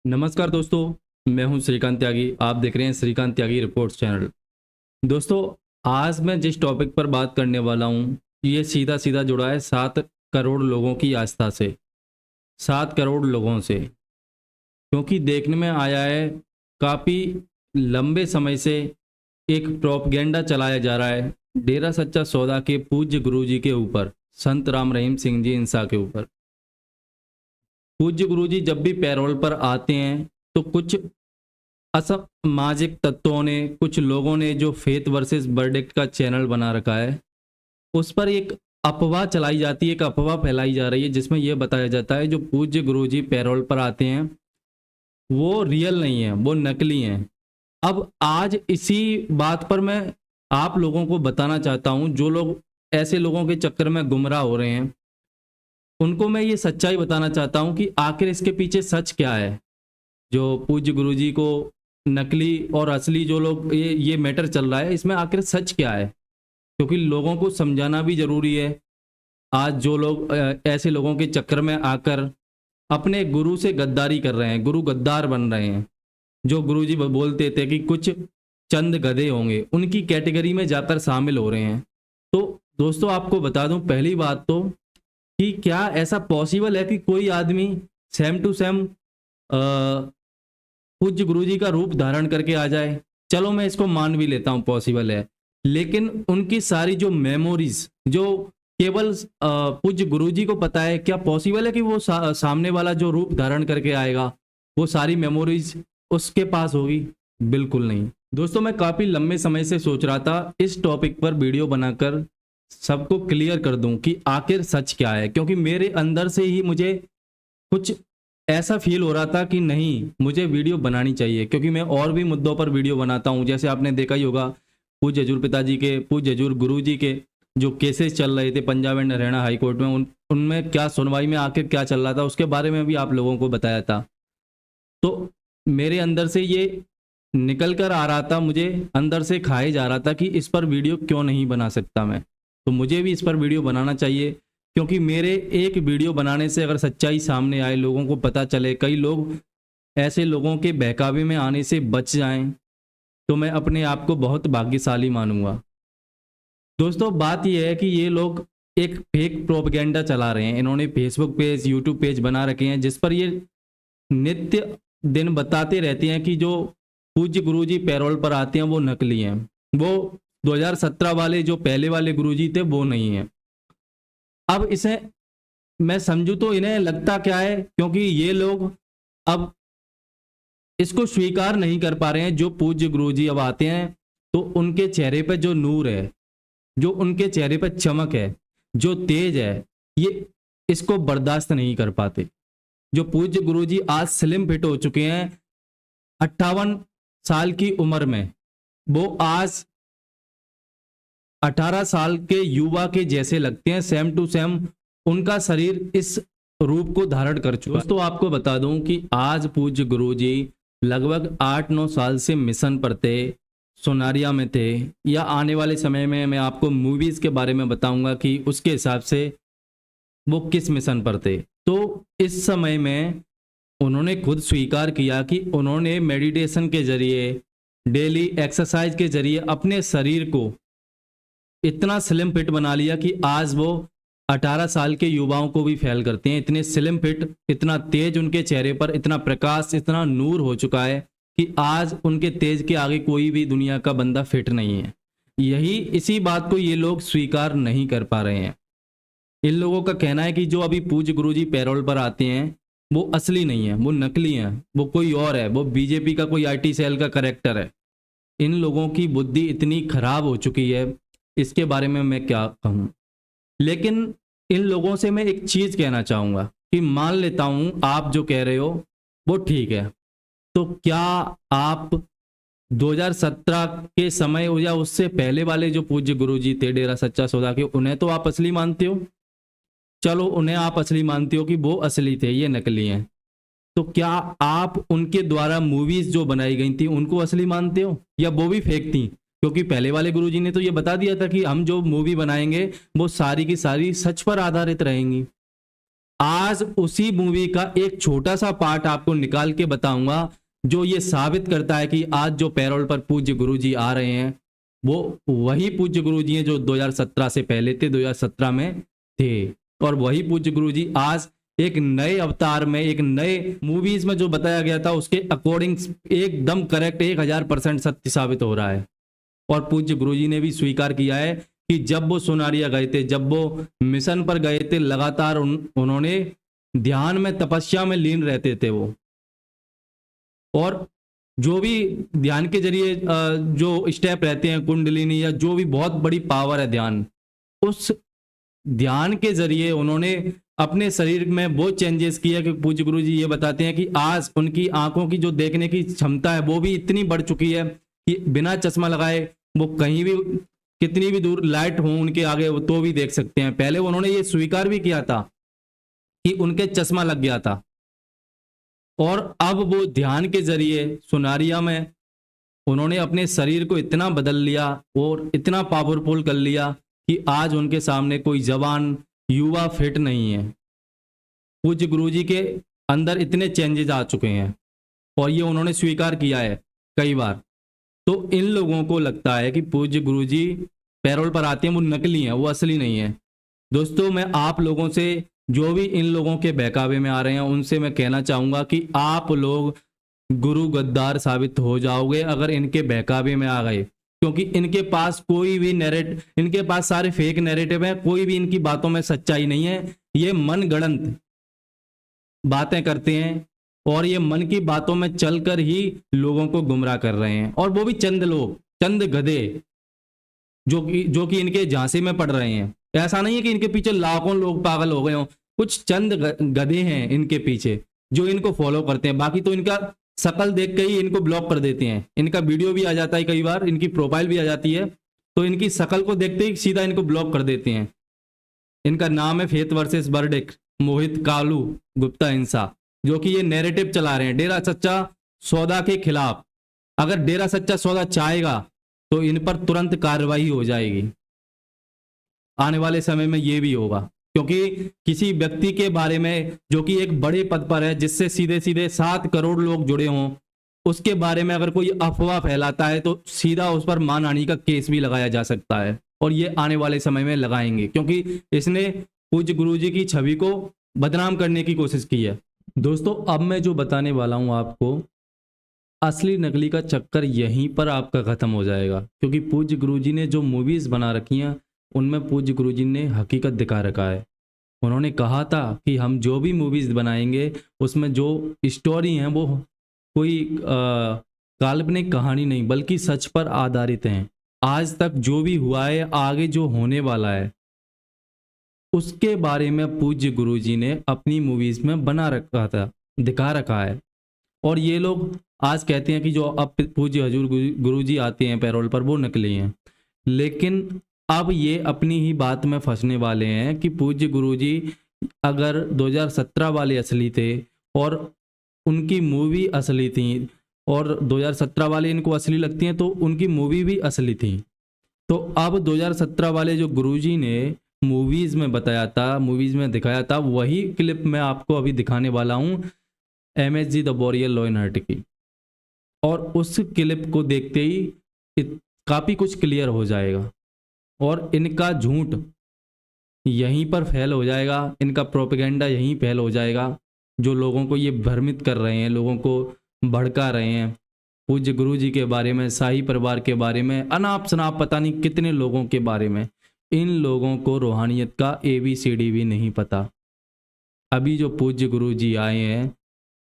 नमस्कार दोस्तों, मैं हूं श्रीकांत त्यागी। आप देख रहे हैं श्रीकांत त्यागी रिपोर्ट्स चैनल। दोस्तों, आज मैं जिस टॉपिक पर बात करने वाला हूं, ये सीधा सीधा जुड़ा है 7 करोड़ लोगों की आस्था से। 7 करोड़ लोगों से, क्योंकि देखने में आया है काफ़ी लंबे समय से एक प्रोपगेंडा चलाया जा रहा है डेरा सच्चा सौदा के पूज्य गुरुजी के ऊपर, संत राम रहीम सिंह जी इंसा के ऊपर। पूज्य गुरुजी जब भी पैरोल पर आते हैं तो कुछ असामाजिक तत्वों ने, कुछ लोगों ने जो फेथ वर्सेस वर्डिक्ट का चैनल बना रखा है, उस पर एक अफवाह चलाई जाती है, एक अफवाह फैलाई जा रही है जिसमें यह बताया जाता है जो पूज्य गुरुजी पैरोल पर आते हैं वो रियल नहीं है, वो नकली हैं। अब आज इसी बात पर मैं आप लोगों को बताना चाहता हूं, जो लोग ऐसे लोगों के चक्कर में गुमराह हो रहे हैं उनको मैं ये सच्चाई बताना चाहता हूं कि आखिर इसके पीछे सच क्या है। जो पूज्य गुरुजी को नकली और असली जो लोग ये मैटर चल रहा है, इसमें आखिर सच क्या है, क्योंकि लोगों को समझाना भी जरूरी है। आज जो लोग ऐसे लोगों के चक्कर में आकर अपने गुरु से गद्दारी कर रहे हैं, गुरु गद्दार बन रहे हैं, जो गुरुजी बोलते थे कि कुछ चंद गधे होंगे, उनकी कैटेगरी में जाकर शामिल हो रहे हैं। तो दोस्तों, आपको बता दूं पहली बात तो कि क्या ऐसा पॉसिबल है कि कोई आदमी सेम टू सेम पूज्य गुरुजी का रूप धारण करके आ जाए। चलो मैं इसको मान भी लेता हूँ पॉसिबल है, लेकिन उनकी सारी जो मेमोरीज जो केवल पूज्य गुरुजी को पता है, क्या पॉसिबल है कि वो सामने वाला जो रूप धारण करके आएगा वो सारी मेमोरीज उसके पास होगी? बिल्कुल नहीं। दोस्तों, मैं काफ़ी लंबे समय से सोच रहा था इस टॉपिक पर वीडियो बनाकर सबको क्लियर कर दूं कि आखिर सच क्या है, क्योंकि मेरे अंदर से ही मुझे कुछ ऐसा फील हो रहा था कि नहीं, मुझे वीडियो बनानी चाहिए, क्योंकि मैं और भी मुद्दों पर वीडियो बनाता हूं। जैसे आपने देखा ही होगा पूज्य हजूर पिताजी के, पूज्य हजूर गुरुजी के जो केसेस चल रहे थे Punjab and Haryana high court में, उनमें क्या सुनवाई में आखिर क्या चल रहा था, उसके बारे में भी आप लोगों को बताया था। तो मेरे अंदर से ये निकल कर आ रहा था, मुझे अंदर से खाए जा रहा था कि इस पर वीडियो क्यों नहीं बना सकता मैं। तो मुझे भी इस पर वीडियो बनाना चाहिए, क्योंकि मेरे एक वीडियो बनाने से अगर सच्चाई सामने आए, लोगों को पता चले, कई लोग ऐसे लोगों के बहकावे में आने से बच जाएं, तो मैं अपने आप को बहुत भाग्यशाली मानूंगा। दोस्तों, बात यह है कि ये लोग एक फेक प्रोपेगेंडा चला रहे हैं। इन्होंने फेसबुक पेज, यूट्यूब पेज बना रखे हैं जिस पर ये नित्य दिन बताते रहते हैं कि जो पूज्य गुरुजी पैरोल पर आते हैं वो नकली हैं, वो 2017 वाले जो पहले वाले गुरुजी थे वो नहीं है। अब इसे मैं समझू तो इन्हें लगता क्या है, क्योंकि ये लोग अब इसको स्वीकार नहीं कर पा रहे हैं। जो पूज्य गुरुजी अब आते हैं तो उनके चेहरे पे जो नूर है, जो उनके चेहरे पे चमक है, जो तेज है, ये इसको बर्दाश्त नहीं कर पाते। जो पूज्य गुरुजी आज स्लिम फिट हो चुके हैं 58 साल की उम्र में, वो आज 18 साल के युवा के जैसे लगते हैं, सेम टू सेम उनका शरीर इस रूप को धारण कर चुका है। दोस्तों, आपको बता दूं कि आज पूज्य गुरुजी लगभग 8-9 साल से मिशन पर थे, सोनारिया में थे, या आने वाले समय में मैं आपको मूवीज के बारे में बताऊंगा कि उसके हिसाब से वो किस मिशन पर थे। तो इस समय में उन्होंने खुद स्वीकार किया कि उन्होंने मेडिटेशन के जरिए, डेली एक्सरसाइज के जरिए अपने शरीर को इतना स्लिम फिट बना लिया कि आज वो 18 साल के युवाओं को भी फेल करते हैं। इतने स्लिम फिट, इतना तेज उनके चेहरे पर, इतना प्रकाश, इतना नूर हो चुका है कि आज उनके तेज के आगे कोई भी दुनिया का बंदा फिट नहीं है। इसी बात को ये लोग स्वीकार नहीं कर पा रहे हैं। इन लोगों का कहना है कि जो अभी पूज्य गुरुजी पैरोल पर आते हैं वो असली नहीं है, वो नकली हैं, वो कोई और है, वो बीजेपी का कोई IT सेल का करेक्टर है। इन लोगों की बुद्धि इतनी खराब हो चुकी है, इसके बारे में मैं क्या कहूँ। लेकिन इन लोगों से मैं एक चीज़ कहना चाहूँगा कि मान लेता हूँ आप जो कह रहे हो वो ठीक है, तो क्या आप 2017 के समय या उससे पहले वाले जो पूज्य गुरुजी थे डेरा सच्चा सौदा के, उन्हें तो आप असली मानते हो? चलो, उन्हें आप असली मानते हो कि वो असली थे, ये नकली हैं, तो क्या आप उनके द्वारा मूवीज जो बनाई गई थी उनको असली मानते हो, या वो भी फेक थी? क्योंकि पहले वाले गुरुजी ने तो ये बता दिया था कि हम जो मूवी बनाएंगे वो सारी की सारी सच पर आधारित रहेंगी। आज उसी मूवी का एक छोटा सा पार्ट आपको निकाल के बताऊंगा जो ये साबित करता है कि आज जो पैरोल पर पूज्य गुरुजी आ रहे हैं वो वही पूज्य गुरुजी हैं जो 2017 से पहले थे, 2017 में थे। और वही पूज्य गुरुजी आज एक नए अवतार में, एक नए मूवीज में जो बताया गया था उसके अकॉर्डिंग एकदम करेक्ट 1000% सत्य साबित हो रहा है। और पूज्य गुरुजी ने भी स्वीकार किया है कि जब वो सोनारिया गए थे, जब वो मिशन पर गए थे, लगातार उन्होंने ध्यान में, तपस्या में लीन रहते थे वो। और जो भी ध्यान के जरिए जो स्टेप रहते हैं कुंडलिनी या जो भी बहुत बड़ी पावर है ध्यान, उस ध्यान के जरिए उन्होंने अपने शरीर में वो चेंजेस किया कि पूज्य गुरुजी ये बताते हैं कि आज उनकी आंखों की जो देखने की क्षमता है वो भी इतनी बढ़ चुकी है कि बिना चश्मा लगाए वो कहीं भी, कितनी भी दूर लाइट हो उनके आगे तो भी देख सकते हैं। पहले उन्होंने ये स्वीकार भी किया था कि उनके चश्मा लग गया था, और अब वो ध्यान के जरिए सुनारिया में उन्होंने अपने शरीर को इतना बदल लिया और इतना पावरफुल कर लिया कि आज उनके सामने कोई जवान युवा फिट नहीं है। पूज्य गुरुजी के अंदर इतने चेंजेस आ चुके हैं और ये उन्होंने स्वीकार किया है कई बार। तो इन लोगों को लगता है कि पूज्य गुरुजी पैरोल पर आते हैं वो नकली हैं, वो असली नहीं है। दोस्तों, मैं आप लोगों से, जो भी इन लोगों के बहकावे में आ रहे हैं, उनसे मैं कहना चाहूंगा कि आप लोग गुरु गद्दार साबित हो जाओगे अगर इनके बहकावे में आ गए, क्योंकि इनके पास कोई भी नैरेटिव, इनके पास सारे फेक नैरेटिव है, कोई भी इनकी बातों में सच्चाई नहीं है। ये मन गढ़ंत बातें करते हैं और ये मन की बातों में चलकर ही लोगों को गुमराह कर रहे हैं। और वो भी चंद लोग, चंद गधे जो कि इनके झांसे में पड़ रहे हैं। ऐसा नहीं है कि इनके पीछे लाखों लोग पागल हो गए हों, कुछ चंद गधे हैं इनके पीछे जो इनको फॉलो करते हैं। बाकी तो इनका शकल देख के ही इनको ब्लॉक कर देते हैं। इनका वीडियो भी आ जाता है, कई बार इनकी प्रोफाइल भी आ जाती है, तो इनकी शकल को देखते ही सीधा इनको ब्लॉक कर देते हैं। इनका नाम है फेथ वर्सेस वर्डिक्ट, मोहित कालू गुप्ता हिंसा, जो कि ये नैरेटिव चला रहे हैं डेरा सच्चा सौदा के खिलाफ। अगर डेरा सच्चा सौदा चाहेगा तो इन पर तुरंत कार्रवाई हो जाएगी। आने वाले समय में ये भी होगा, क्योंकि किसी व्यक्ति के बारे में जो कि एक बड़े पद पर है, जिससे सीधे सीधे 7 करोड़ लोग जुड़े हों, उसके बारे में अगर कोई अफवाह फैलाता है तो सीधा उस पर मानहानि का केस भी लगाया जा सकता है। और ये आने वाले समय में लगाएंगे, क्योंकि इसने पूज्य गुरुजी की छवि को बदनाम करने की कोशिश की है। दोस्तों, अब मैं जो बताने वाला हूं आपको, असली नकली का चक्कर यहीं पर आपका खत्म हो जाएगा, क्योंकि पूज्य गुरुजी ने जो मूवीज बना रखी हैं उनमें पूज्य गुरुजी ने हकीकत दिखा रखा है। उन्होंने कहा था कि हम जो भी मूवीज बनाएंगे उसमें जो स्टोरी हैं वो कोई काल्पनिक कहानी नहीं बल्कि सच पर आधारित हैं। आज तक जो भी हुआ है, आगे जो होने वाला है, उसके बारे में पूज्य गुरुजी ने अपनी मूवीज में बना रखा था, दिखा रखा है। और ये लोग आज कहते हैं कि जो अब पूज्य हजूर गुरुजी आते हैं पैरोल पर वो नकली हैं, लेकिन अब ये अपनी ही बात में फंसने वाले हैं कि पूज्य गुरुजी अगर 2017 वाले असली थे और उनकी मूवी असली थी और 2017 वाले इनको असली लगती हैं तो उनकी मूवी भी असली थी, तो अब 2017 वाले जो गुरुजी ने मूवीज में बताया था, मूवीज में दिखाया था, वही क्लिप मैं आपको अभी दिखाने वाला हूं MSG द वॉरियर लोयनहार्ट की। और उस क्लिप को देखते ही काफी कुछ क्लियर हो जाएगा और इनका झूठ यहीं पर फैल हो जाएगा, इनका प्रोपेगेंडा यहीं फैल हो जाएगा, जो लोगों को ये भ्रमित कर रहे हैं, लोगों को भड़का रहे हैं पूज्य गुरुजी के बारे में, शाही परिवार के बारे में, अनाप शनाप पता नहीं कितने लोगों के बारे में। इन लोगों को रूहानियत का ABCD भी नहीं पता। अभी जो पूज्य गुरुजी आए हैं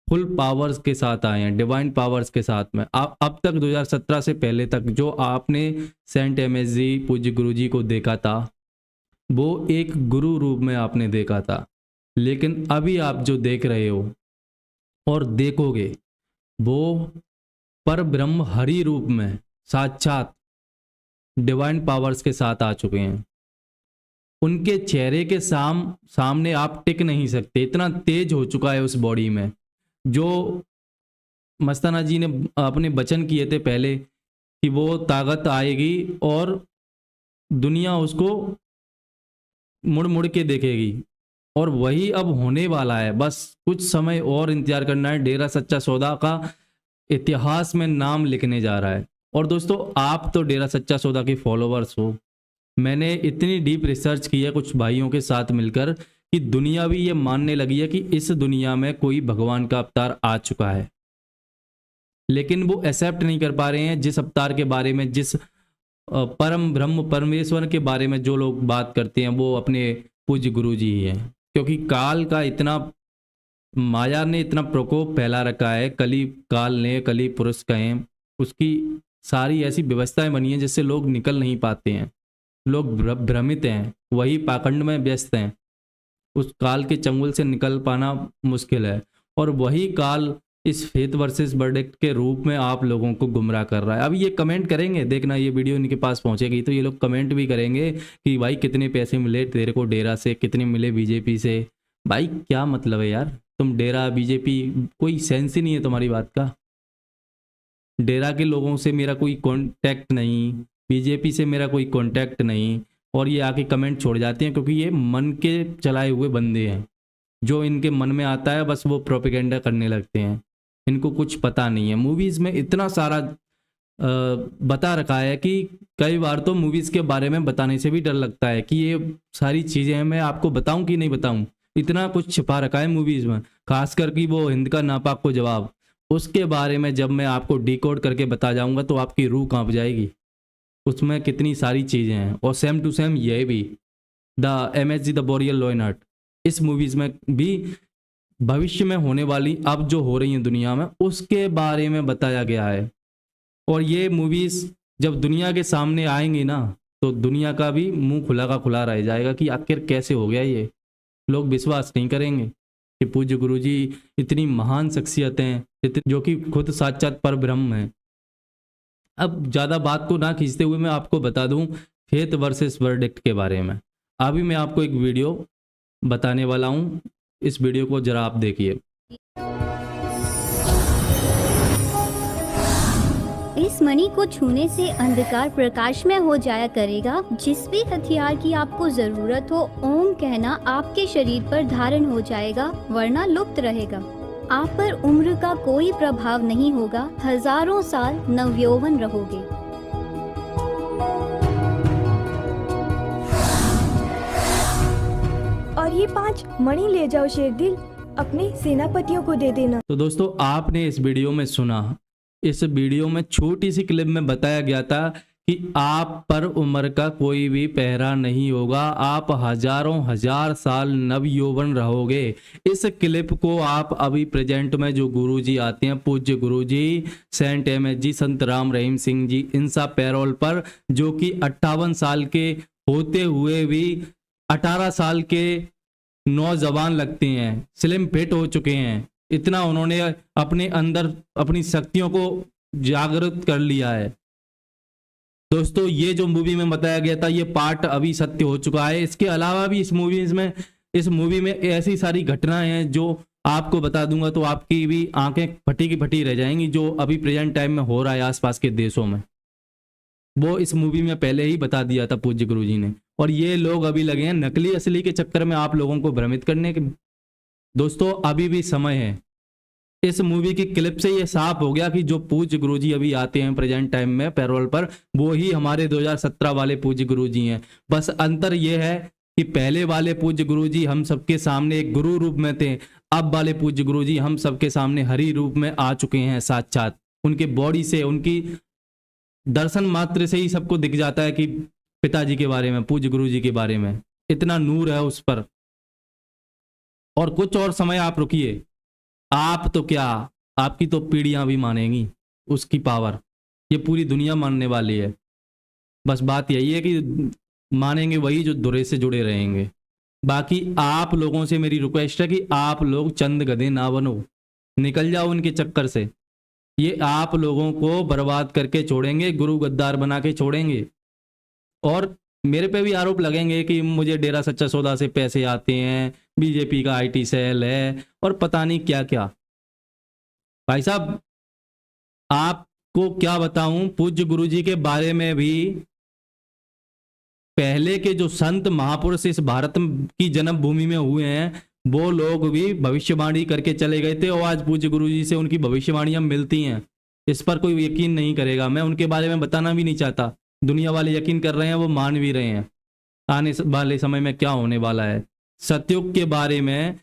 फुल पावर्स के साथ आए हैं, डिवाइन पावर्स के साथ में। अब तक 2017 से पहले तक जो आपने सेंट MSG पूज्य गुरुजी को देखा था वो एक गुरु रूप में आपने देखा था, लेकिन अभी आप जो देख रहे हो और देखोगे वो पर ब्रह्म हरि रूप में साक्षात डिवाइन पावर्स के साथ आ चुके हैं। उनके चेहरे के सामने आप टिक नहीं सकते, इतना तेज हो चुका है उस बॉडी में। जो मस्ताना जी ने अपने वचन किए थे पहले कि वो ताकत आएगी और दुनिया उसको मुड़ मुड़ के देखेगी, और वही अब होने वाला है। बस कुछ समय और इंतजार करना है, डेरा सच्चा सौदा का इतिहास में नाम लिखने जा रहा है। और दोस्तों, आप तो डेरा सच्चा सौदा के फॉलोवर्स हो। मैंने इतनी डीप रिसर्च की है कुछ भाइयों के साथ मिलकर कि दुनिया भी ये मानने लगी है कि इस दुनिया में कोई भगवान का अवतार आ चुका है, लेकिन वो एक्सेप्ट नहीं कर पा रहे हैं। जिस अवतार के बारे में, जिस परम ब्रह्म परमेश्वर के बारे में जो लोग बात करते हैं, वो अपने पूज्य गुरु जी ही हैं। क्योंकि काल का इतना, माया ने इतना प्रकोप फैला रखा है, कली काल ने, कली पुरुष कहें, उसकी सारी ऐसी व्यवस्थाएं बनी हैं जिससे लोग निकल नहीं पाते हैं। लोग भ्रमित हैं, वही पाखंड में व्यस्त हैं। उस काल के चंगुल से निकल पाना मुश्किल है, और वही काल इस फेथ वर्सेस वर्डिक्ट के रूप में आप लोगों को गुमराह कर रहा है। अब ये कमेंट करेंगे, देखना ये वीडियो इनके पास पहुंचेगी तो ये लोग कमेंट भी करेंगे कि भाई कितने पैसे मिले तेरे को डेरा से, कितने मिले बीजेपी से। भाई क्या मतलब है यार, तुम डेरा बीजेपी, कोई सेंस ही नहीं है तुम्हारी बात का। डेरा के लोगों से मेरा कोई कांटेक्ट नहीं, बीजेपी से मेरा कोई कांटेक्ट नहीं, और ये आके कमेंट छोड़ जाते हैं क्योंकि ये मन के चलाए हुए बंदे हैं। जो इनके मन में आता है बस वो प्रोपेगेंडा करने लगते हैं, इनको कुछ पता नहीं है। मूवीज़ में इतना सारा बता रखा है कि कई बार तो मूवीज़ के बारे में बताने से भी डर लगता है कि ये सारी चीज़ें हैं, मैं आपको बताऊं कि नहीं बताऊं। इतना कुछ छिपा रखा है मूवीज़ में, खासकर कि वो हिंद का नापाक को जवाब, उसके बारे में जब मैं आपको डिकोड करके बता जाऊंगा तो आपकी रूह कांप जाएगी। उसमें कितनी सारी चीज़ें हैं। और सेम टू सेम ये भी the MSG the boreal law and order, इस मूवीज़ में भी भविष्य में होने वाली, अब जो हो रही है दुनिया में, उसके बारे में बताया गया है। और ये मूवीज़ जब दुनिया के सामने आएंगी ना, तो दुनिया का भी मुंह खुला का खुला रह जाएगा कि आखिर कैसे हो गया ये। लोग विश्वास नहीं करेंगे कि पूज्य गुरुजी इतनी महान शख्सियत हैं, जो कि खुद साक्षात पर ब्रह्म है। अब ज़्यादा बात को ना खींचते हुए मैं आपको बता दूं फेथ वर्सेस वर्डिक्ट के बारे में। अभी मैं आपको एक वीडियो बताने वाला हूं, इस वीडियो को जरा आप देखिए। इस मणि को छूने से अंधकार प्रकाश में हो जाया करेगा। जिस भी हथियार की आपको जरूरत हो, ओम कहना आपके शरीर पर धारण हो जाएगा, वरना लुप्त रहेगा। आप पर उम्र का कोई प्रभाव नहीं होगा, हजारों साल नवयौवन रहोगे। और ये 5 मणि ले जाओ शेरदिल, अपने सेनापतियों को दे देना। तो दोस्तों, आपने इस वीडियो में सुना, इस वीडियो में छोटी सी क्लिप में बताया गया था कि आप पर उम्र का कोई भी पहरा नहीं होगा, आप हजारों हजार साल नवयौवन रहोगे। इस क्लिप को आप अभी प्रेजेंट में जो गुरुजी आते हैं, पूज्य गुरुजी सेंट MSG संत राम रहीम सिंह जी, इनसा पैरोल पर, जो कि 58 साल के होते हुए भी 18 साल के नौजवान लगते हैं, स्लिम फिट हो चुके हैं। इतना उन्होंने अपने अंदर अपनी शक्तियों को जागृत कर लिया है। दोस्तों, ये जो मूवी में बताया गया था, ये पार्ट अभी सत्य हो चुका है। इसके अलावा भी इस मूवी में ऐसी सारी घटनाएं हैं जो आपको बता दूंगा तो आपकी भी आंखें फटी की फटी रह जाएंगी, जो अभी प्रेजेंट टाइम में हो रहा है आसपास के देशों में। वो इस मूवी में पहले ही बता दिया था पूज्य गुरुजी ने, और ये लोग अभी लगे हैं नकली असली के चक्कर में आप लोगों को भ्रमित करने के। दोस्तों, अभी भी समय है। इस मूवी की क्लिप से ये साफ हो गया कि जो पूज्य गुरुजी अभी आते हैं प्रेजेंट टाइम में पैरोल पर, वो ही हमारे 2017 वाले पूज्य गुरुजी हैं। बस अंतर ये है कि पहले वाले पूज्य गुरुजी हम सबके सामने एक गुरु रूप में थे, अब वाले पूज्य गुरुजी हम सबके सामने हरि रूप में आ चुके हैं साक्षात। उनके बॉडी से, उनकी दर्शन मात्र से ही सबको दिख जाता है कि पिताजी के बारे में, पूज्य गुरुजी के बारे में इतना नूर है उस पर। और कुछ और समय आप रुकिए, आप तो क्या, आपकी तो पीढ़ियां भी मानेंगी उसकी पावर। ये पूरी दुनिया मानने वाली है। बस बात यही है कि मानेंगे वही जो दुरे से जुड़े रहेंगे। बाकी आप लोगों से मेरी रिक्वेस्ट है कि आप लोग चंद गधे ना बनो, निकल जाओ इनके चक्कर से। ये आप लोगों को बर्बाद करके छोड़ेंगे, गुरु गद्दार बना के छोड़ेंगे। और मेरे पे भी आरोप लगेंगे कि मुझे डेरा सच्चा सौदा से पैसे आते हैं, बीजेपी का IT सेल है, और पता नहीं क्या क्या। भाई साहब, आपको क्या बताऊं, पूज्य गुरुजी के बारे में भी पहले के जो संत महापुरुष इस भारत की जन्मभूमि में हुए हैं वो लोग भी भविष्यवाणी करके चले गए थे और आज पूज्य गुरु जी से उनकी भविष्यवाणियां मिलती हैं। इस पर कोई यकीन नहीं करेगा, मैं उनके बारे में बताना भी नहीं चाहता। दुनिया वाले यकीन कर रहे हैं, वो मान भी रहे हैं आने वाले समय में क्या होने वाला है। सतयुग के बारे में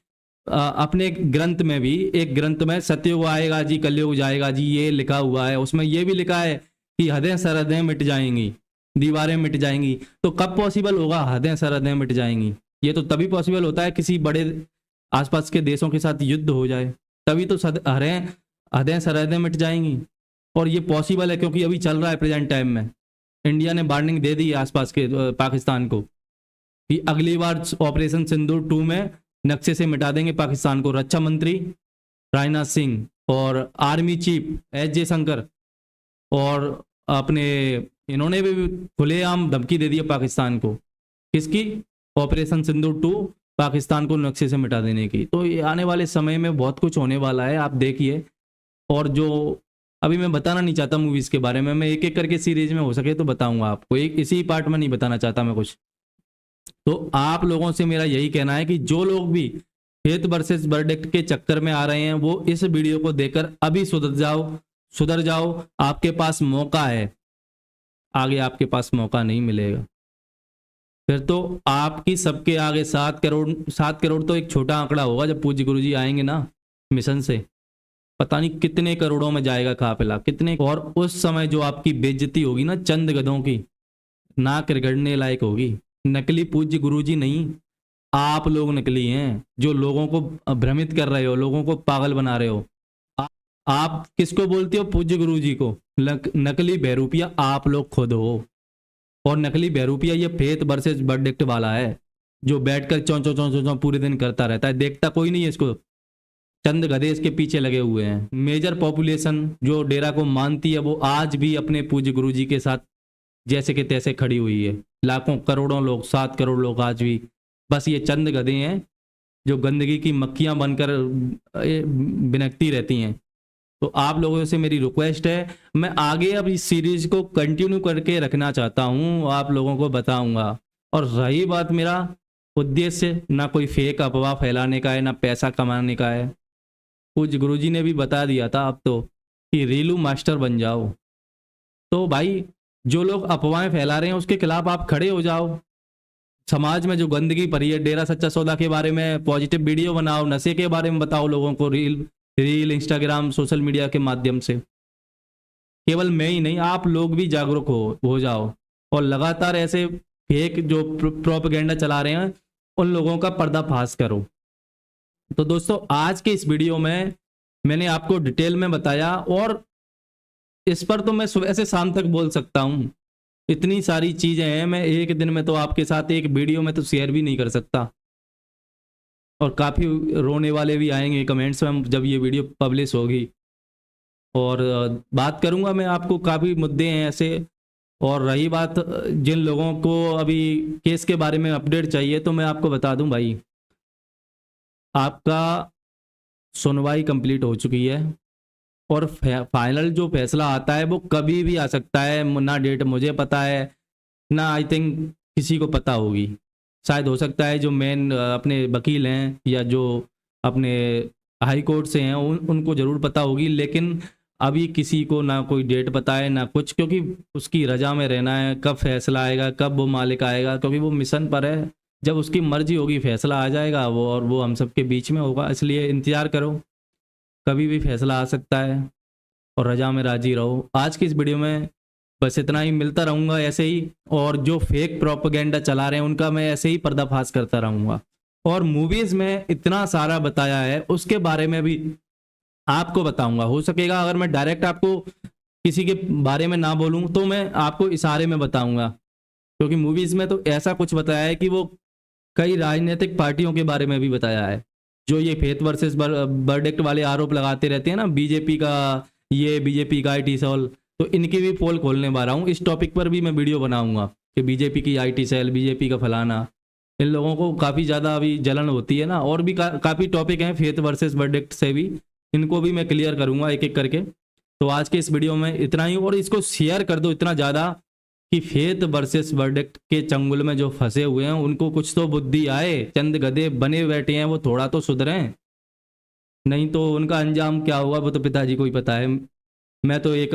अपने ग्रंथ में भी, एक ग्रंथ में सतयुग आएगा जी, कलयुग जाएगा जी, ये लिखा हुआ है। उसमें ये भी लिखा है कि हदें सरहदें मिट जाएंगी, दीवारें मिट जाएंगी। तो कब पॉसिबल होगा हदें सरहदें मिट जाएंगी? ये तो तभी पॉसिबल होता है किसी बड़े आसपास के देशों के साथ युद्ध हो जाए, तभी तो हदें सरहदें मिट जाएंगी। और ये पॉसिबल है क्योंकि अभी चल रहा है प्रेजेंट टाइम में। इंडिया ने वार्निंग दे दी है आसपास के पाकिस्तान को कि अगली बार ऑपरेशन सिंदूर 2 में नक्शे से मिटा देंगे पाकिस्तान को। रक्षा मंत्री राजनाथ सिंह और आर्मी चीफ एस जयशंकर और अपने इन्होंने भी खुलेआम धमकी दे दी है पाकिस्तान को, किसकी? ऑपरेशन सिंदूर 2 पाकिस्तान को नक्शे से मिटा देने की। तो ये आने वाले समय में बहुत कुछ होने वाला है, आप देखिए। और जो अभी मैं बताना नहीं चाहता मूवीज़ के बारे में, मैं एक एक करके सीरीज में हो सके तो बताऊंगा आपको, एक इसी पार्ट में नहीं बताना चाहता मैं कुछ। तो आप लोगों से मेरा यही कहना है कि जो लोग भी हेथ वर्सेस वर्डिक्ट के चक्कर में आ रहे हैं वो इस वीडियो को देखकर अभी सुधर जाओ। आपके पास मौका है, आगे आपके पास मौका नहीं मिलेगा। फिर तो आपकी सबके आगे 7 करोड़ तो एक छोटा आंकड़ा होगा। जब पूज्य गुरुजी आएंगे ना मिशन से, पता नहीं कितने करोड़ों में जाएगा काफिला, कितने। और उस समय जो आपकी बेइज्जती होगी ना चंद गधों की, नाक रगड़ने लायक होगी। नकली पूज्य गुरुजी नहीं, आप लोग नकली हैं जो लोगों को भ्रमित कर रहे हो, लोगों को पागल बना रहे हो। आप किसको बोलते हो? पूज्य गुरुजी को। नकली बहरूपिया आप लोग खुद हो। और नकली बहरूपिया ये फेथ वर्सेस वर्डिक्ट वाला है जो बैठकर चौं पूरे दिन करता रहता है, देखता कोई नहीं है इसको। चंद गधे इसके पीछे लगे हुए हैं। मेजर पॉपुलेशन जो डेरा को मानती है वो आज भी अपने पूज्य गुरुजी के साथ जैसे कि तैसे खड़ी हुई है। लाखों करोड़ों लोग, 7 करोड़ लोग आज भी, बस ये चंद गधे हैं जो गंदगी की मक्खियां बनकर बिनकती रहती हैं। तो आप लोगों से मेरी रिक्वेस्ट है, मैं आगे अब इस सीरीज को कंटिन्यू करके रखना चाहता हूं, आप लोगों को बताऊंगा। और रही बात, मेरा उद्देश्य ना कोई फेक अफवाह फैलाने का है, ना पैसा कमाने का है। पूज्य गुरुजी ने भी बता दिया था अब तो कि रीलू मास्टर बन जाओ। तो भाई जो लोग अफवाहें फैला रहे हैं उसके खिलाफ आप खड़े हो जाओ। समाज में जो गंदगी भरी है, डेरा सच्चा सौदा के बारे में पॉजिटिव वीडियो बनाओ, नशे के बारे में बताओ लोगों को, रील इंस्टाग्राम सोशल मीडिया के माध्यम से। केवल मैं ही नहीं, आप लोग भी जागरूक हो जाओ और लगातार ऐसे फेक जो प्रोपेगेंडा चला रहे हैं उन लोगों का पर्दाफाश करो। तो दोस्तों आज के इस वीडियो में मैंने आपको डिटेल में बताया, और इस पर तो मैं सुबह से शाम तक बोल सकता हूँ। इतनी सारी चीजें हैं, मैं एक दिन में तो आपके साथ एक वीडियो में तो शेयर भी नहीं कर सकता। और काफ़ी रोने वाले भी आएंगे कमेंट्स में जब ये वीडियो पब्लिश होगी। और बात करूँगा मैं, आपको काफ़ी मुद्दे हैं ऐसे। और रही बात जिन लोगों को अभी केस के बारे में अपडेट चाहिए, तो मैं आपको बता दूं भाई, आपका सुनवाई कंप्लीट हो चुकी है और फाइनल जो फैसला आता है वो कभी भी आ सकता है। ना डेट मुझे पता है, ना आई थिंक किसी को पता होगी। शायद हो सकता है जो मेन अपने वकील हैं या जो अपने हाई कोर्ट से हैं उनको ज़रूर पता होगी, लेकिन अभी किसी को ना कोई डेट पता है ना कुछ, क्योंकि उसकी रजा में रहना है। कब फैसला आएगा, कब वो मालिक आएगा, क्योंकि वो मिशन पर है। जब उसकी मर्जी होगी फैसला आ जाएगा वो, और वो हम सब के बीच में होगा। इसलिए इंतज़ार करो, कभी भी फैसला आ सकता है और रजा में राजी रहो। आज की इस वीडियो में बस इतना ही, मिलता रहूँगा ऐसे ही। और जो फेक प्रोपेगेंडा चला रहे हैं उनका मैं ऐसे ही पर्दाफाश करता रहूँगा। और मूवीज़ में इतना सारा बताया है उसके बारे में भी आपको बताऊंगा। हो सकेगा अगर मैं डायरेक्ट आपको किसी के बारे में ना बोलूं तो मैं आपको इशारे में बताऊंगा, क्योंकि मूवीज़ में तो ऐसा कुछ बताया है कि वो कई राजनीतिक पार्टियों के बारे में भी बताया है जो ये फेथ वर्सेस वर्डिक्ट वाले आरोप लगाते रहते हैं ना, बीजेपी का ये, बीजेपी का IT सेल। तो इनकी भी पोल खोलने वाला हूँ। इस टॉपिक पर भी मैं वीडियो बनाऊंगा कि बीजेपी की IT सेल, बीजेपी का फलाना। इन लोगों को काफ़ी ज़्यादा अभी जलन होती है ना। और भी काफ़ी टॉपिक हैं फेथ वर्सेस वर्डिक्ट से भी, इनको भी मैं क्लियर करूंगा एक एक करके। तो आज के इस वीडियो में इतना ही, और इसको शेयर कर दो इतना ज़्यादा कि फेथ वर्सेस वर्डिक्ट के चंगुल में जो फंसे हुए हैं उनको कुछ तो बुद्धि आए। चंद गधे बने बैठे हैं, वो थोड़ा तो सुधरें, नहीं तो उनका अंजाम क्या होगा वो तो पिताजी को ही पता है। मैं तो एक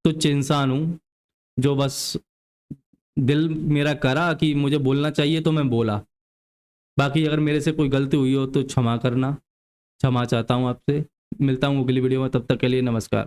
तुच्छ इंसान हूँ जो बस दिल मेरा करा कि मुझे बोलना चाहिए तो मैं बोला। बाकी अगर मेरे से कोई गलती हुई हो तो क्षमा करना, क्षमा चाहता हूँ आपसे। मिलता हूँ अगली वीडियो में, तब तक के लिए नमस्कार।